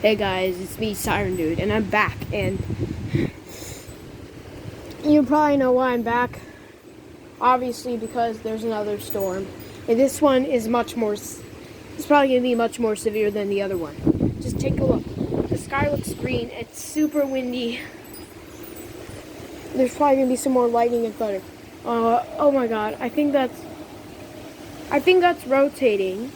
Hey guys, it's me, Siren Dude, and I'm back, and you probably know why I'm back. Obviously, because there's another storm, and this one is much more, it's probably going to be much more severe than the other one. Just take a look. The sky looks green, it's super windy. There's probably going to be some more lightning and thunder. Oh my god, I think that's rotating.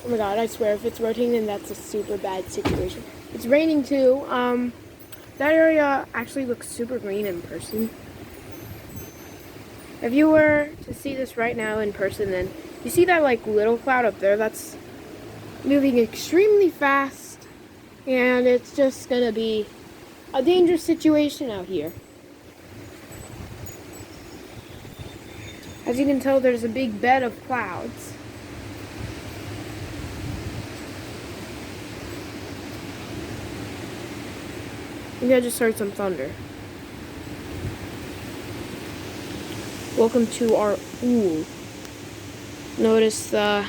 Oh my god, I swear, if it's rotating, then that's a super bad situation. It's raining too. That area actually looks super green in person. If you were to see this right now in person, then you see that like little cloud up there that's moving extremely fast, and it's just gonna be a dangerous situation out here. As you can tell, there's a big bed of clouds. Maybe I just heard some thunder. Welcome to our ooh. Notice the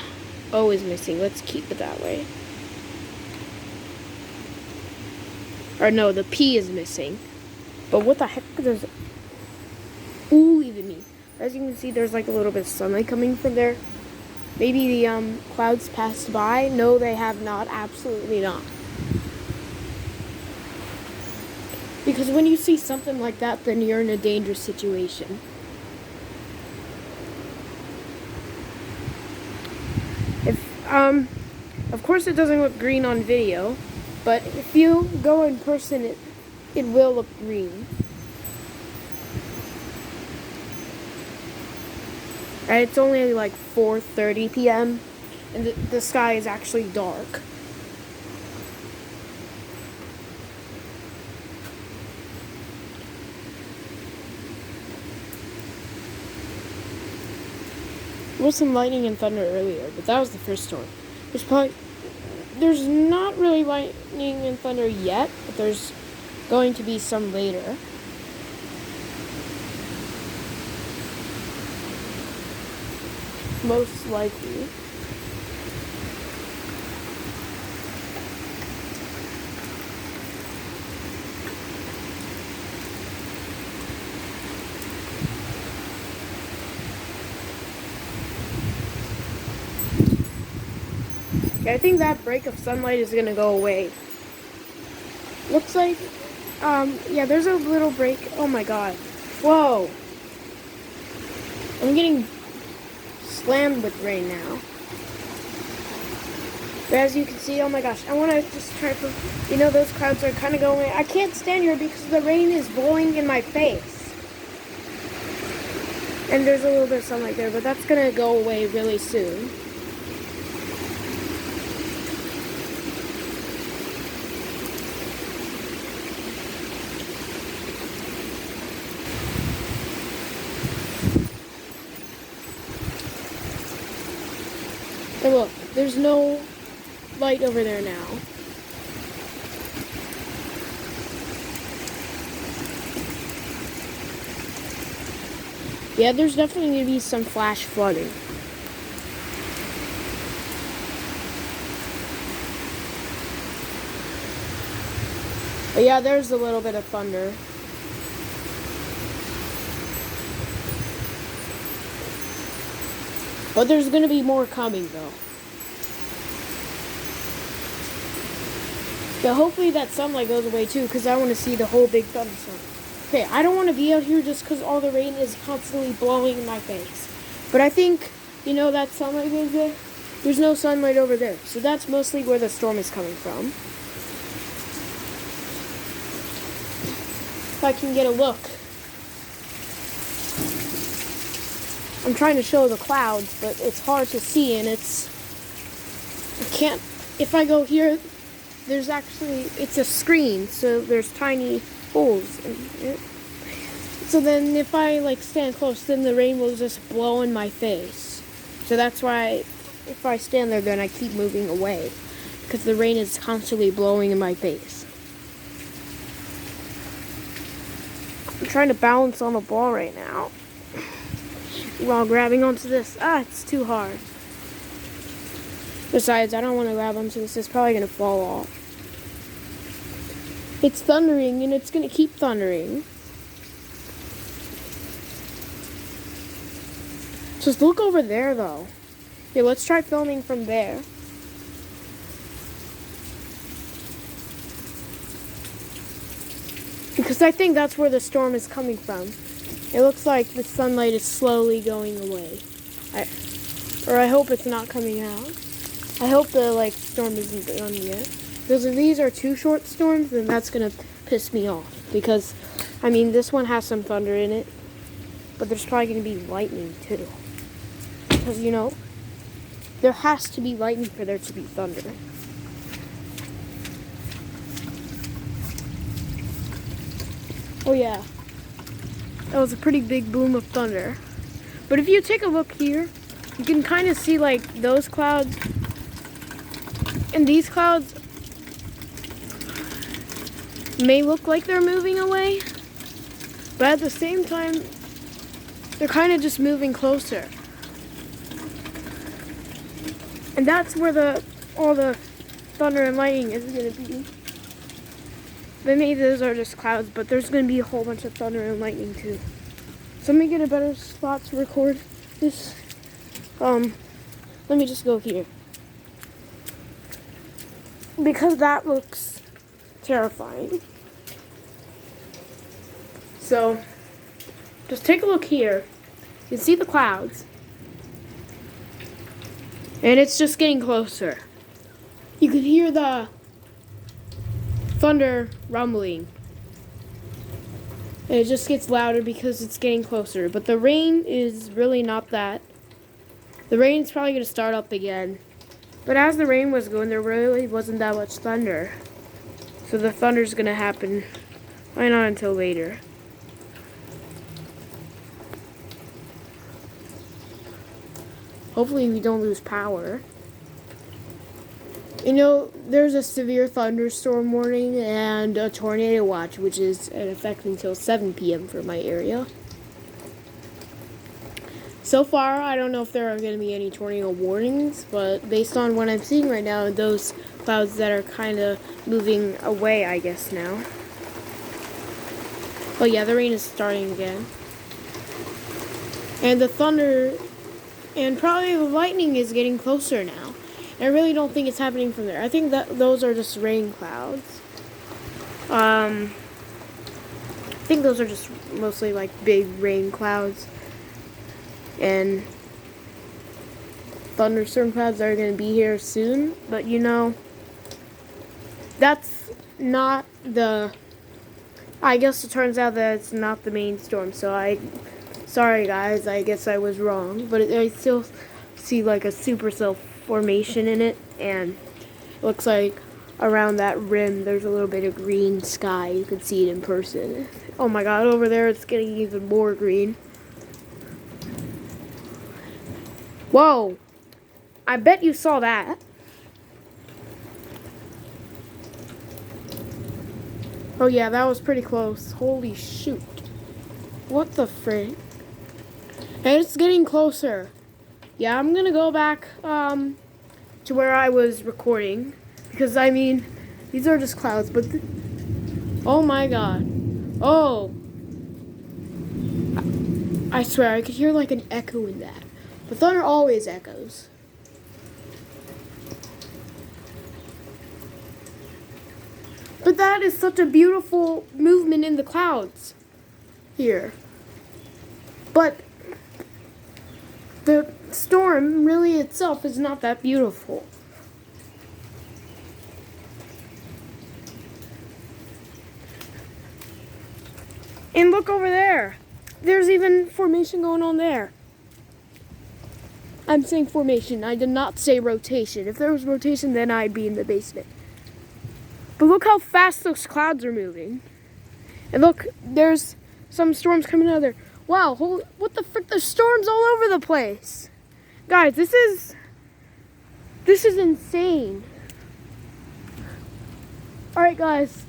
O is missing. Let's keep it that way. Or no, the P is missing. But what the heck does ooh even mean? As you can see, there's like a little bit of sunlight coming from there. Maybe the clouds passed by. No, they have not. Absolutely not. Because when you see something like that, then you're in a dangerous situation. Of course it doesn't look green on video, but if you go in person, it will look green. And it's only like 4:30 p.m. and the sky is actually dark. There was some lightning and thunder earlier, but that was the first storm. There's not really lightning and thunder yet, but there's going to be some later. Most likely. I think that break of sunlight is gonna go away. Looks like, yeah, there's a little break. Oh my god. Whoa. I'm getting slammed with rain now. But as you can see, oh my gosh, I wanna just try to, you know, those clouds are kind of going away. I can't stand here because the rain is blowing in my face. And there's a little bit of sunlight there, but that's gonna go away really soon. And look, there's no light over there now. Yeah, there's definitely going to be some flash flooding. But yeah, there's a little bit of thunder. But there's going to be more coming, though. Yeah, hopefully that sunlight goes away, too, because I want to see the whole big thunderstorm. Okay, I don't want to be out here just because all the rain is constantly blowing in my face. But I think, you know, that sunlight goes there. There's no sunlight over there. So that's mostly where the storm is coming from. If I can get a look. I'm trying to show the clouds, but it's hard to see, and I can't, if I go here, there's actually, it's a screen, so there's tiny holes in it. So then if I like stand close, then the rain will just blow in my face. So that's why if I stand there, then I keep moving away, because the rain is constantly blowing in my face. I'm trying to balance on a ball right now while grabbing onto this. It's too hard. Besides, I don't want to grab them since it's probably going to fall off. It's thundering and it's going to keep thundering. Just look over there though. Okay, let's try filming from there. Because I think that's where the storm is coming from. It looks like the sunlight is slowly going away. I hope it's not coming out. I hope the storm isn't done yet. Because if these are too short storms, then that's gonna piss me off. Because, I mean, this one has some thunder in it, but there's probably gonna be lightning too. Because, you know, there has to be lightning for there to be thunder. Oh yeah, that was a pretty big boom of thunder. But if you take a look here, you can kind of see like those clouds and these clouds may look like they're moving away, but at the same time, they're kind of just moving closer. And that's where all the thunder and lightning is going to be. But maybe those are just clouds, but there's going to be a whole bunch of thunder and lightning too. So let me get a better spot to record this. Let me just go here. Because that looks terrifying. So, just take a look here. You can see the clouds. And it's just getting closer. You can hear the thunder rumbling. And it just gets louder because it's getting closer. But the rain is really not that. The rain's probably going to start up again. But as the rain was going, there really wasn't that much thunder. So the thunder's going to happen probably not until later. Hopefully we don't lose power. You know, there's a severe thunderstorm warning and a tornado watch, which is in effect until 7 p.m. for my area. So far, I don't know if there are going to be any tornado warnings, but based on what I'm seeing right now, those clouds that are kind of moving away, I guess, now. Oh yeah, the rain is starting again. And the thunder and probably the lightning is getting closer now. I really don't think it's happening from there. I think that those are just rain clouds. I think those are just mostly like big rain clouds. And thunderstorm clouds are going to be here soon. But you know, that's not the... I guess it turns out that it's not the main storm. So sorry guys, I guess I was wrong. But I still see like a supercell formation in it, and it looks like around that rim there's a little bit of green sky. You can see it in person. Oh my god, over there it's getting even more green. Whoa, I bet you saw that. Oh yeah, that was pretty close. Holy shoot. What the frick? And it's getting closer. Yeah, I'm gonna go back to where I was recording, because I mean, these are just clouds, but oh my god. Oh, I swear I could hear like an echo in that. The thunder always echoes. But that is such a beautiful movement in the clouds here. But the storm really itself is not that beautiful. And look over there. There's even formation going on there. I'm saying formation. I did not say rotation. If there was rotation, then I'd be in the basement. But look how fast those clouds are moving. And look, there's some storms coming out of there. Wow, what the frick? There's storms all over the place. Guys, this is insane. Alright guys,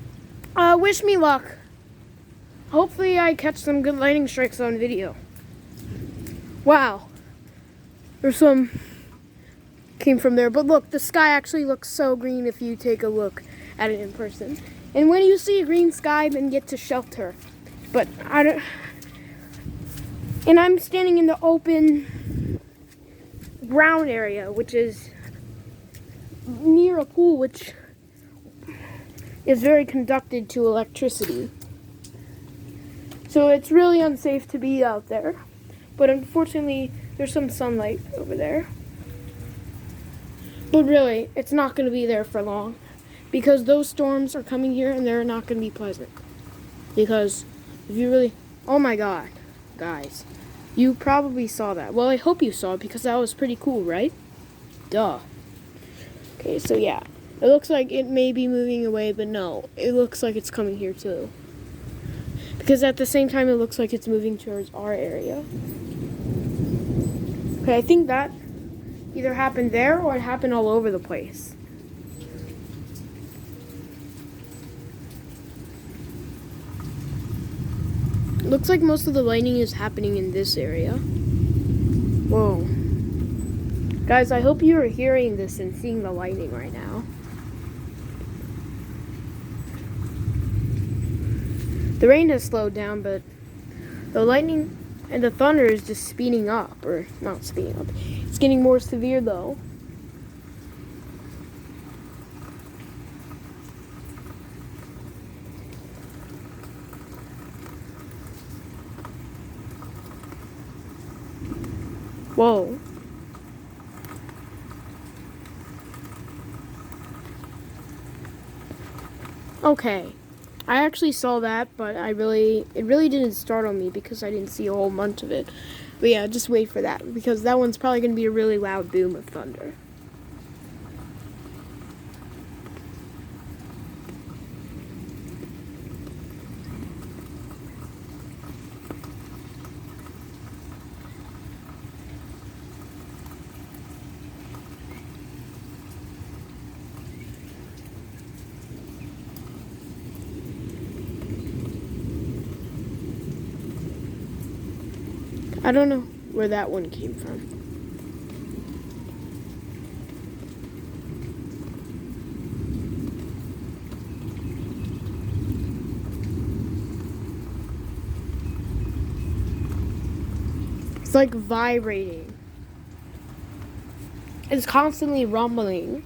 wish me luck. Hopefully I catch some good lightning strikes on video. Wow. There's some came from there. But look, the sky actually looks so green if you take a look at it in person. And when you see a green sky, then get to shelter. But I don't. And I'm standing in the open ground area, which is near a pool, which is very conducted to electricity. So it's really unsafe to be out there. But unfortunately, there's some sunlight over there. But really, it's not going to be there for long. Because those storms are coming here and they're not going to be pleasant. Because if you really... Oh my god, guys. You probably saw that. Well, I hope you saw it because that was pretty cool, right? Duh. Okay, so yeah. It looks like it may be moving away, but no. It looks like it's coming here too. Because at the same time, it looks like it's moving towards our area. Okay, I think that either happened there or it happened all over the place. Looks like most of the lightning is happening in this area. Whoa. Guys, I hope you are hearing this and seeing the lightning right now. The rain has slowed down, but the lightning and the thunder is just speeding up. Or, not speeding up. It's getting more severe, though. Whoa. Okay. I actually saw that, but it really didn't startle me because I didn't see a whole bunch of it. But yeah, just wait for that because that one's probably going to be a really loud boom of thunder. I don't know where that one came from. It's like vibrating. It's constantly rumbling.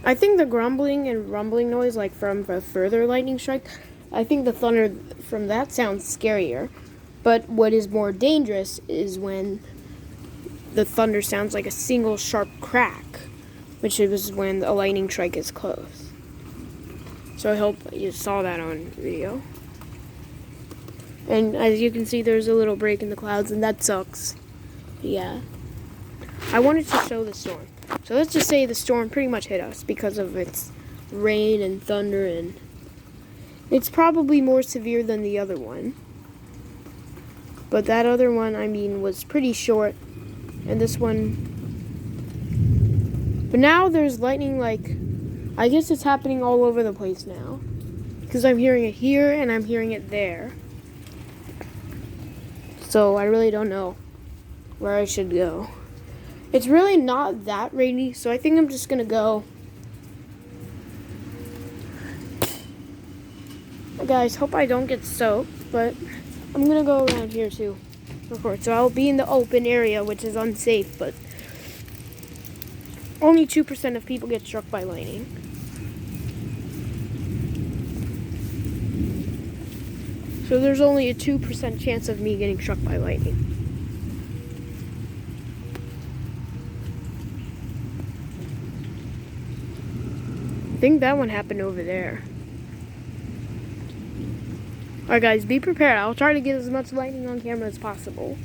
I think the grumbling and rumbling noise, like from a further lightning strike, I think the thunder from that sounds scarier. But what is more dangerous is when the thunder sounds like a single sharp crack, which is when a lightning strike is close. So I hope you saw that on video. And as you can see, there's a little break in the clouds, and that sucks. Yeah. I wanted to show the storm. So let's just say the storm pretty much hit us because of its rain and thunder, and it's probably more severe than the other one. But that other one, I mean, was pretty short. And this one... But now there's lightning, like... I guess it's happening all over the place now. Because I'm hearing it here and I'm hearing it there. So I really don't know where I should go. It's really not that rainy, so I think I'm just going to go. Guys, hope I don't get soaked, but I'm going to go around here too. Record. So I'll be in the open area, which is unsafe, but only 2% of people get struck by lightning. So there's only a 2% chance of me getting struck by lightning. I think that one happened over there. Alright guys, be prepared. I'll try to get as much lightning on camera as possible.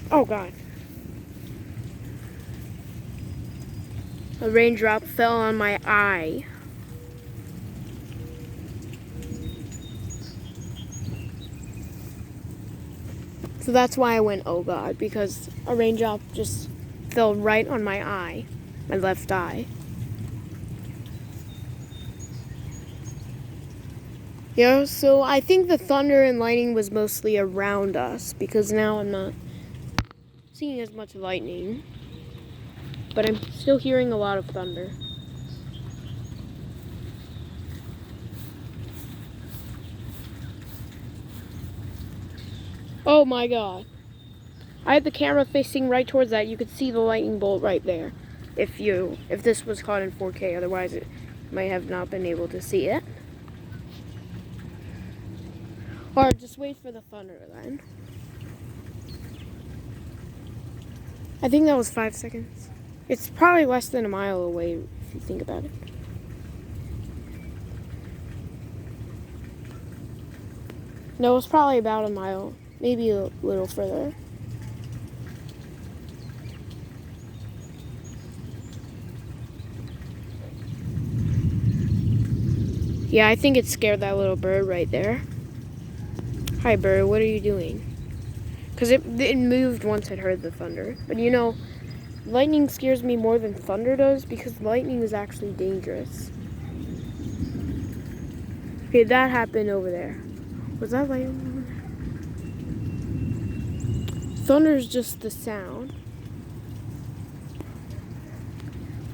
Oh god. A raindrop fell on my eye. So that's why I went, oh God, because a raindrop just fell right on my eye, my left eye. Yeah, so I think the thunder and lightning was mostly around us, because now I'm not seeing as much lightning, but I'm still hearing a lot of thunder. Oh my God. I had the camera facing right towards that. You could see the lightning bolt right there. If this was caught in 4K, otherwise it might have not been able to see it. Or just wait for the thunder then. I think that was 5 seconds. It's probably less than a mile away if you think about it. No, it's probably about a mile, maybe a little further. Yeah, I think it scared that little bird right there. Hi, bird, what are you doing? Because it moved once it heard the thunder. But you know, lightning scares me more than thunder does because lightning is actually dangerous. Okay, that happened over there. Was that lightning? Thunder's just the sound.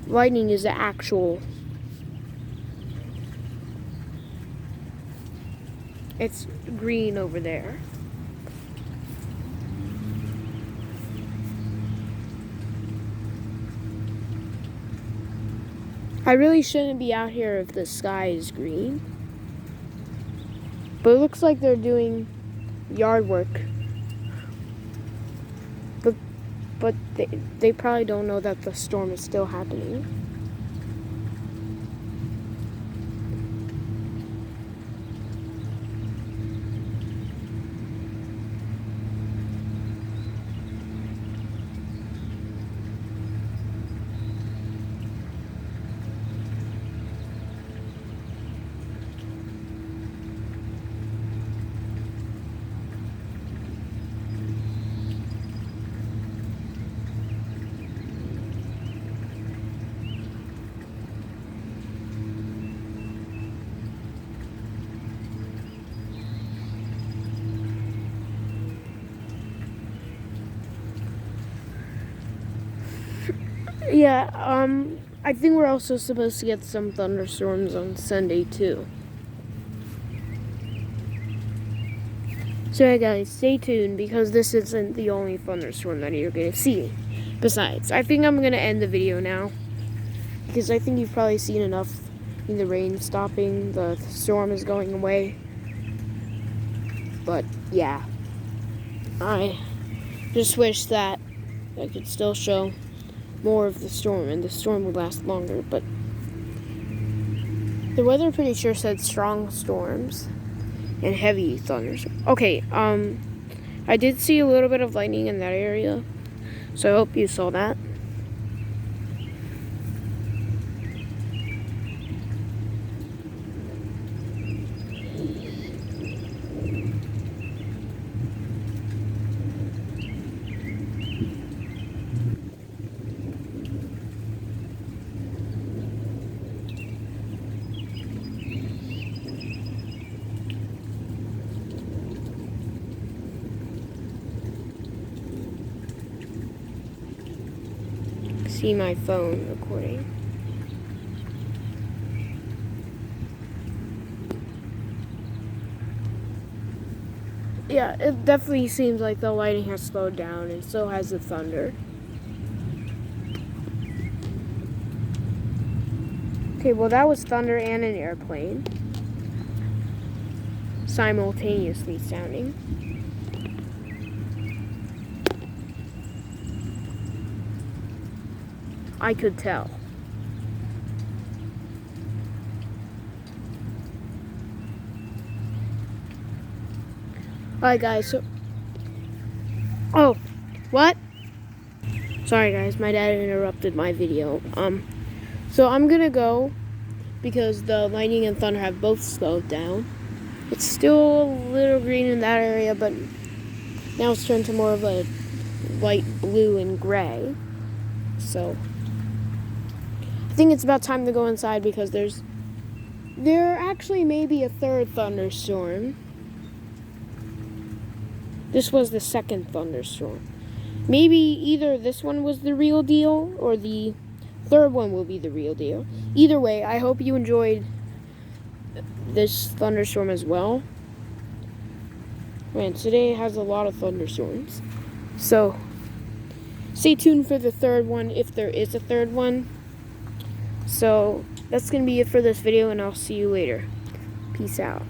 Lightning is the actual. It's green over there. I really shouldn't be out here if the sky is green. But it looks like they're doing yard work. But they probably don't know that the storm is still happening. Yeah, I think we're also supposed to get some thunderstorms on Sunday too. So yeah guys, stay tuned because this isn't the only thunderstorm that you're gonna see. Besides, I think I'm gonna end the video now because I think you've probably seen enough. The rain stopping, the storm is going away. But yeah, I just wish that I could still show more of the storm and the storm would last longer, but the weather pretty sure said strong storms and heavy thunders. Okay, I did see a little bit of lightning in that area, so I hope you saw that. See my phone recording. Yeah, it definitely seems like the lightning has slowed down, and so has the thunder. Okay, well that was thunder and an airplane. Simultaneously sounding. I could tell. Alright guys, so what? Sorry guys, my dad interrupted my video. So I'm gonna go because the lightning and thunder have both slowed down. It's still a little green in that area, but now it's turned to more of a light blue and gray. So I think it's about time to go inside because there actually may be a third thunderstorm. This was the second thunderstorm. Maybe either this one was the real deal or the third one will be the real deal. Either way, I hope you enjoyed this thunderstorm as well. Man, today has a lot of thunderstorms. So stay tuned for the third one if there is a third one. So that's going to be it for this video, and I'll see you later. Peace out.